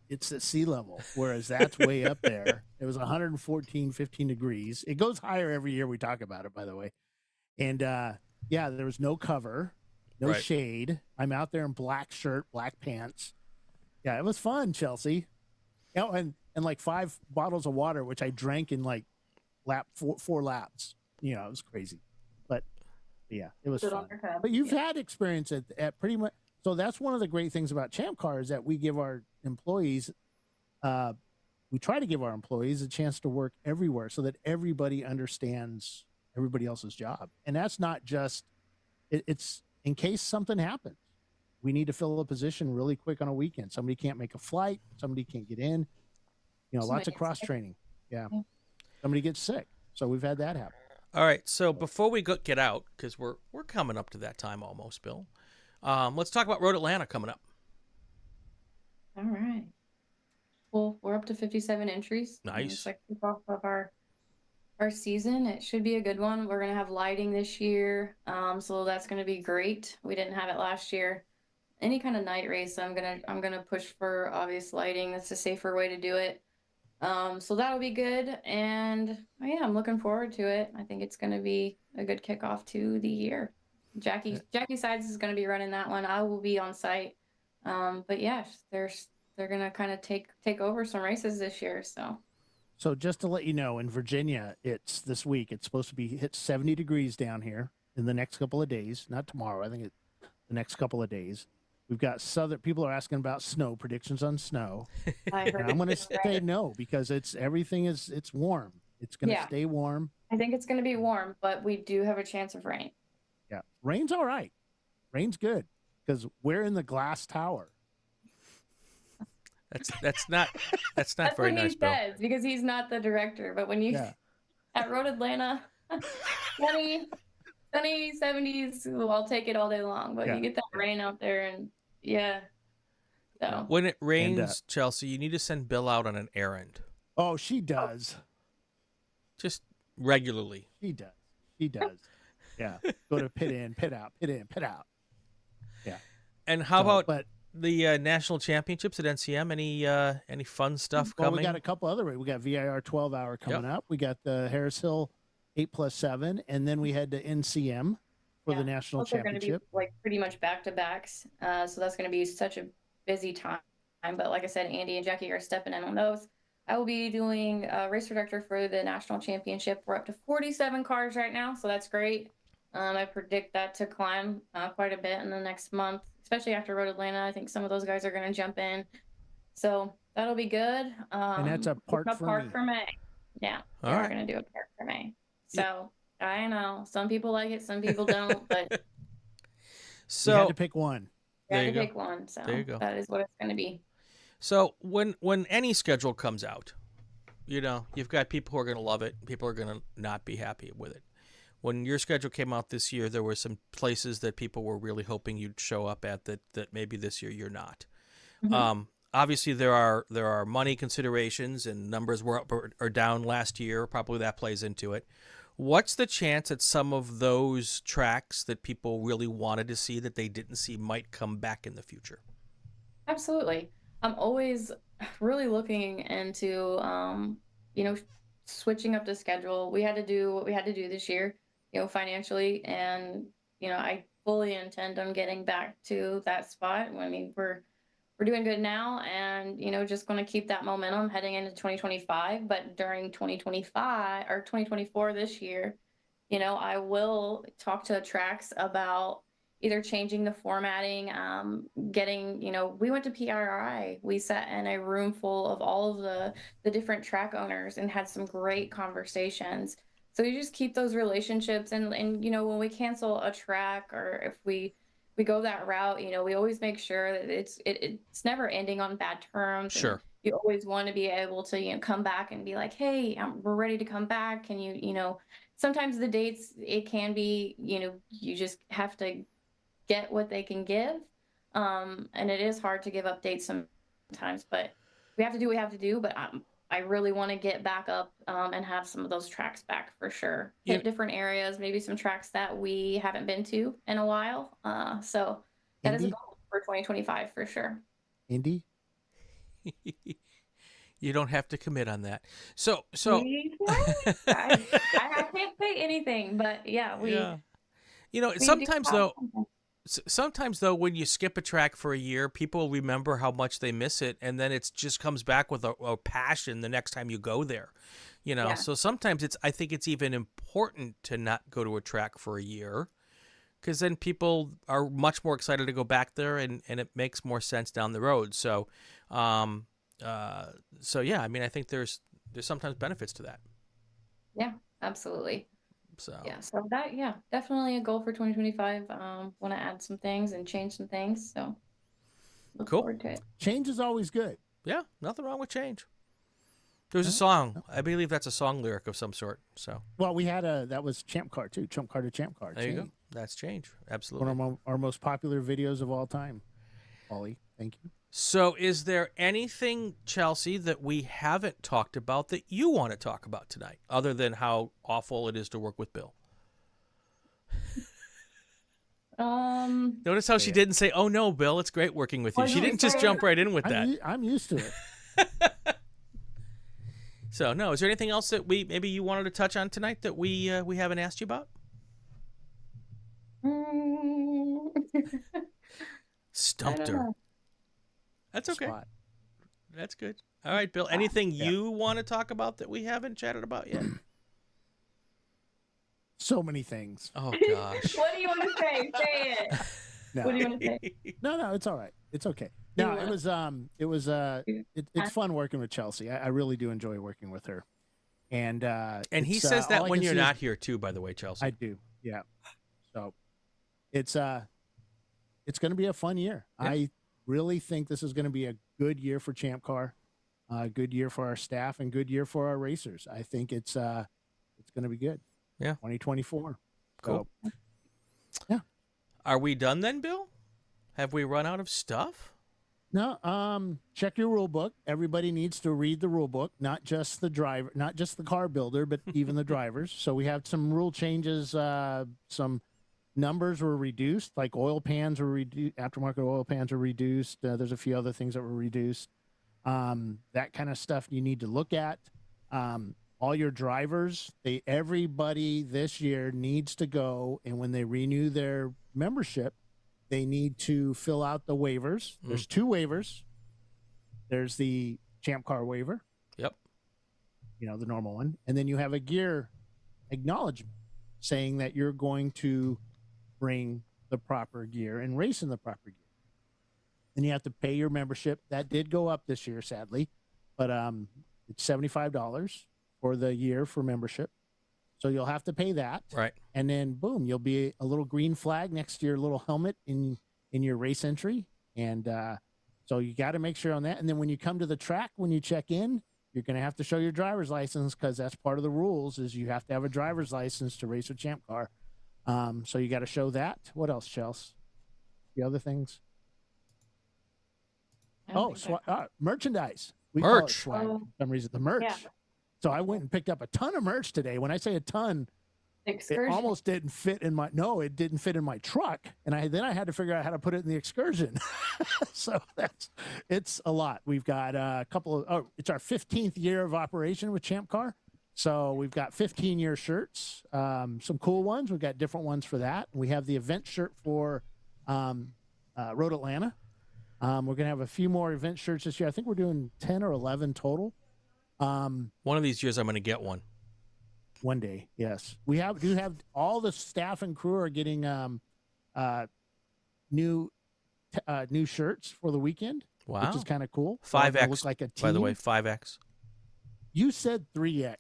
it's at sea level, whereas that's way up there. It was 15 degrees. It goes higher every year. We talk about it, by the way. And yeah, there was no cover, no shade. I'm out there in black shirt, black pants. Yeah, it was fun, Chelsey. You know, and like 5 bottles of water, which I drank in like four laps. You know, it was crazy. But yeah, it was fun. But you've had experience at pretty much. So that's one of the great things about ChampCar is that we give our employees, we try to give our employees a chance to work everywhere so that everybody understands everybody else's job. And that's not just, it's in case something happens. We need to fill a position really quick on a weekend. Somebody can't make a flight. Somebody can't get in. You know, lots of cross training. Yeah. Somebody gets sick. So we've had that happen. All right. So before we get out, because we're coming up to that time almost, Bill. Let's talk about Road Atlanta coming up. All right. Well, we're up to 57 entries. Nice. It's like off of our season. It should be a good one. We're gonna have lighting this year, so that's gonna be great. We didn't have it last year. Any kind of night race, I'm gonna push for obvious lighting. That's a safer way to do it. So that'll be good, and yeah, I'm looking forward to it. I think it's gonna be a good kickoff to the year. Jackie Sides is going to be running that one. I will be on site. But yeah, they're going to kind of take over some races this year. So just to let you know, in Virginia, it's this week. It's supposed to be hit 70 degrees down here in the next couple of days. Not tomorrow. I think the next couple of days. We've got people are asking about snow, predictions on snow. I heard I'm going to say no because it's warm. It's going to stay warm. I think it's going to be warm, but we do have a chance of rain. Yeah, rain's all right. Rain's good because we're in the glass tower. That's not very nice, Bill. Says, because he's not the director. But when you at Road Atlanta, sunny 70s, I'll take it all day long. But you get that rain out there, and so when it rains, Chelsey, you need to send Bill out on an errand. Oh, she does. Just regularly. She does. Yeah, go to pit in, pit out, pit in, pit out. Yeah. And how about the national championships at NCM? Any fun stuff coming? We got a couple other. We got VIR 12-hour coming up. We got the Harris Hill 8+7, and then we head to NCM for the national championship. They're going to be like pretty much back-to-backs. So that's going to be such a busy time. But like I said, Andy and Jackie are stepping in on those. I will be doing race director for the national championship. We're up to 47 cars right now, so that's great. I predict that to climb quite a bit in the next month, especially after Road Atlanta. I think some of those guys are going to jump in. So that'll be good. And that's a park for May. Yeah, we're going to do a park for May. So I know some people like it, some people don't, but so you had to pick one. You had to pick one. So there you go. That is what it's going to be. So when any schedule comes out, you know, you've got people who are going to love it, people are going to not be happy with it. When your schedule came out this year, there were some places that people were really hoping you'd show up at that maybe this year you're not. Mm-hmm. Obviously, there are money considerations, and numbers were up or down last year. Probably that plays into it. What's the chance that some of those tracks that people really wanted to see that they didn't see might come back in the future? Absolutely. I'm always really looking into, switching up the schedule. We had to do what we had to do this year, financially. And, I fully intend on getting back to that spot. I mean, we're doing good now and, just going to keep that momentum heading into 2025. But during 2025 or 2024 this year, I will talk to tracks about either changing the formatting, getting, we went to PRI. We sat in a room full of all of the different track owners and had some great conversations. So you just keep those relationships and when we cancel a track or if we we go that route, we always make sure that it's never ending on bad terms. Sure. And you always want to be able to, come back and be like, hey, we're ready to come back. Can you, sometimes the dates, it can be, you just have to get what they can give. And it is hard to give updates sometimes, but we have to do what we have to do. But I really want to get back up and have some of those tracks back for sure. Hit different areas, maybe some tracks that we haven't been to in a while. So that is a goal for 2025 for sure. Indy? You don't have to commit on that. So I can't say anything, but yeah, sometimes though, when you skip a track for a year, people remember how much they miss it, and then it just comes back with a passion the next time you go there. So sometimes I think it's even important to not go to a track for a year, because then people are much more excited to go back there, and it makes more sense down the road. So, yeah, I mean, I think there's sometimes benefits to that. Yeah, absolutely. So definitely a goal for 2025. Want to add some things and change some things. So look cool. forward to it. Change is always good. Yeah, nothing wrong with change. There's a song. I believe that's a song lyric of some sort. So well, we had that was ChampCar too. ChampCar to ChampCar. There you go. That's change. Absolutely. One of our most popular videos of all time. Ollie, thank you. So is there anything, Chelsey, that we haven't talked about that you want to talk about tonight, other than how awful it is to work with Bill? Notice how she didn't say, "Oh no, Bill, it's great working with you." She didn't just jump right in with that. I'm used to it. So no, is there anything else that maybe you wanted to touch on tonight that we haven't asked you about? Stumped her. That's okay. Spot. That's good. All right, Bill. Anything you want to talk about that we haven't chatted about yet? So many things. Oh gosh. What do you want to say? Say it. No. What do you want to say? No, it's all right. It's okay. No, it's fun working with Chelsey. I really do enjoy working with her. And he says that when you're not here too, by the way, Chelsey. I do. Yeah. So it's going to be a fun year. Yeah. I really think this is going to be a good year for ChampCar, a good year for our staff, and good year for our racers. I think it's going to be good. Yeah. 2024. Cool. So, yeah. Are we done then, Bill? Have we run out of stuff? No. Check your rule book. Everybody needs to read the rule book, not just the driver, not just the car builder, but even the drivers. So we have some rule changes. Some numbers were reduced, like oil pans were reduced, aftermarket oil pans were reduced. There's a few other things that were reduced. That kind of stuff you need to look at. All your drivers, everybody this year needs to go, and when they renew their membership, they need to fill out the waivers. There's 2 waivers. There's the ChampCar waiver. Yep. The normal one. And then you have a gear acknowledgement saying that you're going to bring the proper gear and race in the proper gear. Then you have to pay your membership. That did go up this year, sadly, but it's $75 for the year for membership. So you'll have to pay that. Right. And then boom, you'll be a little green flag next to your little helmet in your race entry. And so you got to make sure on that. And then when you come to the track, when you check in, you're going to have to show your driver's license, because that's part of the rules is you have to have a driver's license to race with ChampCar. So you got to show that. What else, Chelsey? The other things? Merchandise. We call it swag for some reason. The merch. Yeah. So I went and picked up a ton of merch today. When I say a ton, Excursion. It almost didn't fit in my it didn't fit in my truck, and then I had to figure out how to put it in the Excursion. So it's a lot. We've got a couple of it's our 15th year of operation with ChampCar. So we've got 15-year shirts, some cool ones. We've got different ones for that. We have the event shirt for Road Atlanta. We're going to have a few more event shirts this year. I think we're doing 10 or 11 total. One of these years I'm going to get one. One day, yes. We do have all the staff and crew are getting new shirts for the weekend. Wow. Which is kind of cool. 5X, look like a team. by the way, 5X. You said 3X.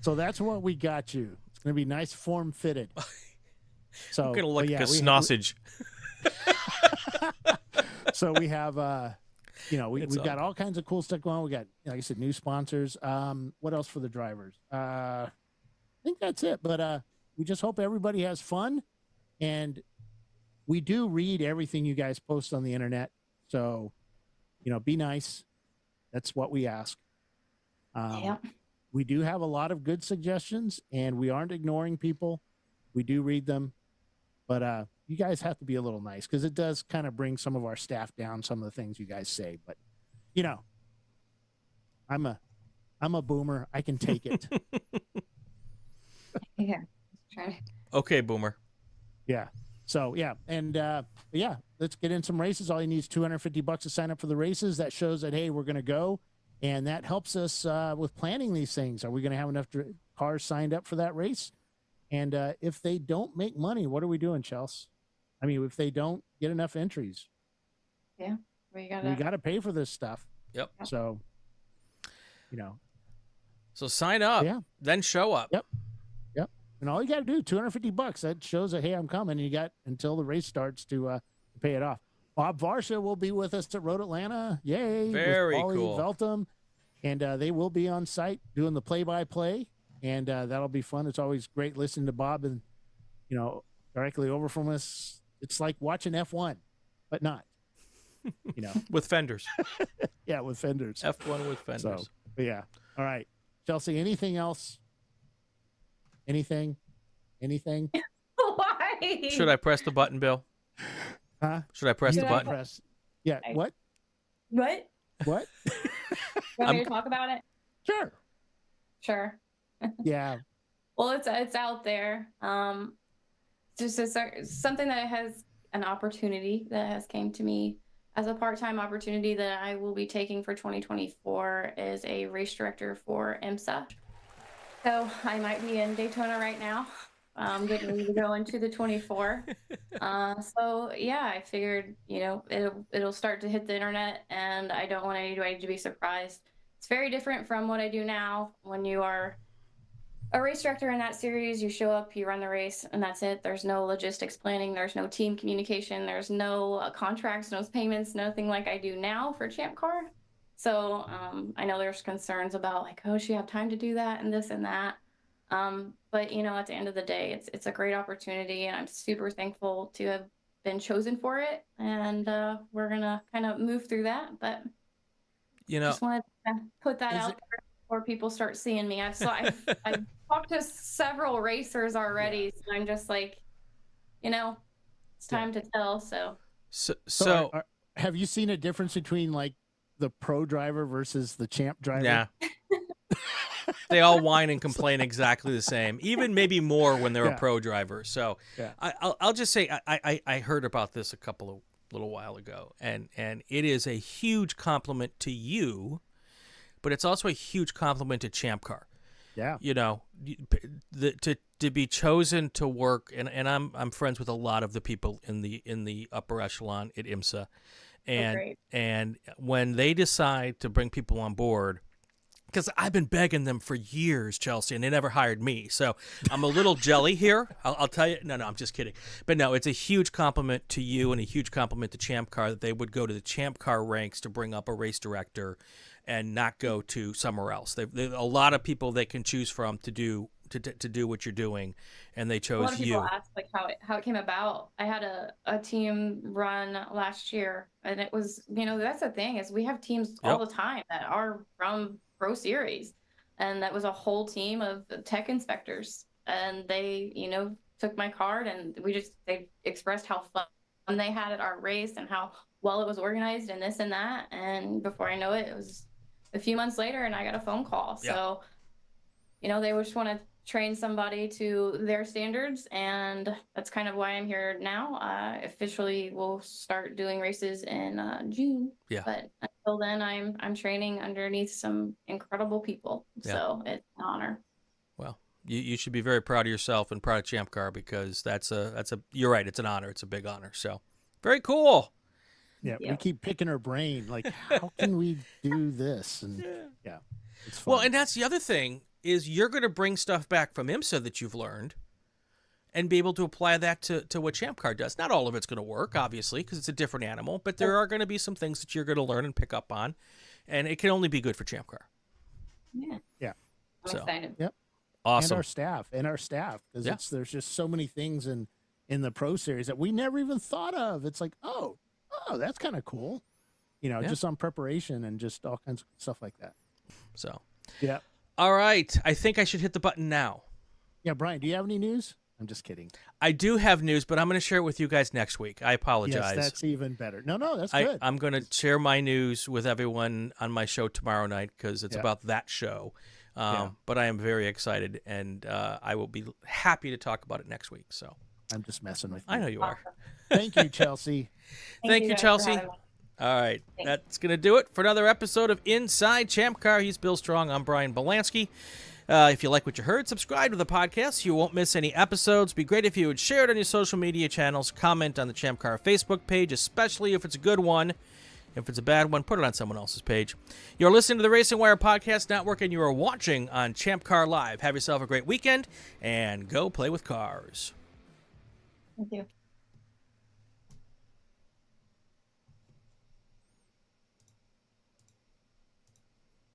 So that's what we got you. It's going to be nice form fitted. So I'm gonna look but like yeah, a sausage. So we have, we've It's got all kinds of cool stuff going on. We got, like I said, new sponsors. What else for the drivers? I think that's it. But we just hope everybody has fun, and we do read everything you guys post on the internet. So, be nice. That's what we ask. Yeah. We do have a lot of good suggestions, and we aren't ignoring people. We do read them, but you guys have to be a little nice, because it does kind of bring some of our staff down, some of the things you guys say. But I'm a boomer. I can take it. Yeah. Trying. Okay, Boomer. Yeah. So yeah, and yeah, let's get in some races. All you need is $250 to sign up for the races. That shows that, hey, we're going to go, and that helps us with planning these things. Are we going to have enough cars signed up for that race? And if they don't make money, what are we doing, Chelsey? I mean, if they don't get enough entries, Yeah. We got to pay for this stuff. Yep. So, So sign up. Yeah. Then show up. Yep. And all you got to do, $250. That shows that, hey, I'm coming. And you got until the race starts to pay it off. Bob Varsha will be with us at Road Atlanta. Yay. Very with Paulie cool. Veltum. And they will be on site doing the play-by-play. And that'll be fun. It's always great listening to Bob and, directly over from us. It's like watching F1, but not, With fenders. Yeah, with fenders. F1 with fenders. So, but yeah. All right. Chelsey, anything else? Anything? Why? Should I press the button, Bill? Huh? Should I press You the Should I button? press. Yeah. What? What? What? You want me to talk about it? Sure. Sure. Yeah. Well, it's out there. Just something that has an opportunity that has came to me as a part-time opportunity that I will be taking for 2024 is a race director for IMSA. So I might be in Daytona right now. Getting ready to go into the 24. So yeah, I figured, it'll start to hit the internet, and I don't want anybody to be surprised. It's very different from what I do now. When you are a race director in that series, you show up, you run the race, and that's it. There's no logistics planning. There's no team communication. There's no contracts, no payments, nothing like I do now for ChampCar. So I know there's concerns about like, oh, she have time to do that and this and that. But at the end of the day, it's a great opportunity, and I'm super thankful to have been chosen for it. And we're gonna kind of move through that. But just wanted to put that out there before people start seeing me. I've talked to several racers already, so I'm just like, it's time to tell. So have you seen a difference between like the pro driver versus the champ driver? yeah. They all whine and complain exactly the same, even maybe more when they're a pro driver. So Yeah. I'll just say I heard about this a little while ago, and it is a huge compliment to you, but it's also a huge compliment to ChampCar. Yeah. To be chosen to work, and I'm friends with a lot of the people in the upper echelon at IMSA, and when they decide to bring people on board, because I've been begging them for years, Chelsey, and they never hired me. So I'm a little jelly here. I'll tell you. No, I'm just kidding. But no, it's a huge compliment to you and a huge compliment to ChampCar that they would go to the ChampCar ranks to bring up a race director and not go to somewhere else. They've a lot of people they can choose from to do what you're doing, and they chose you. A lot of people ask like how it came about. I had a team run last year, and it was, that's the thing, is we have teams all the time that are from Pro Series, and that was a whole team of tech inspectors, and they took my card, and they expressed how fun they had at our race and how well it was organized and this and that, and before I know it, it was a few months later and I got a phone call. So they just want to train somebody to their standards, and that's kind of why I'm here now. Officially we'll start doing races in June, but until then I'm training underneath some incredible people. So it's an honor. Well, you should be very proud of yourself and proud of ChampCar, because you're right, it's an honor. It's a big honor. So very cool. Yeah, we keep picking her brain, like, how can we do this? And it's fun. Well, and that's the other thing, is you're going to bring stuff back from IMSA that you've learned, and be able to apply that to what ChampCar does. Not all of it's going to work, obviously, because it's a different animal, but there are going to be some things that you're going to learn and pick up on, and it can only be good for ChampCar. Yeah. I'm excited. Yep. Awesome. And our staff, because there's just so many things in the Pro Series that we never even thought of. It's like, oh, that's kind of cool, just on preparation and just all kinds of stuff like that. So, yeah. All right, I think I should hit the button now. Yeah, Brian, do you have any news? I'm just kidding. I do have news, but I'm going to share it with you guys next week. I apologize. Yes, that's even better. No, that's good. I'm going to share my news with everyone on my show tomorrow night because it's about that show. But I am very excited, and I will be happy to talk about it next week. So I'm just messing with you. I know you are. Thank you, Chelsey. Thank you, guys Chelsey. for having me. All right. Thanks. That's going to do it for another episode of Inside ChampCar. He's Bill Strong. I'm Brian Bielanski. If you like what you heard, subscribe to the podcast. You won't miss any episodes. It'd be great if you would share it on your social media channels. Comment on the ChampCar Facebook page, especially if it's a good one. If it's a bad one, put it on someone else's page. You're listening to the Racing Wire Podcast Network, and you are watching on ChampCar Live. Have yourself a great weekend, and go play with cars. Thank you.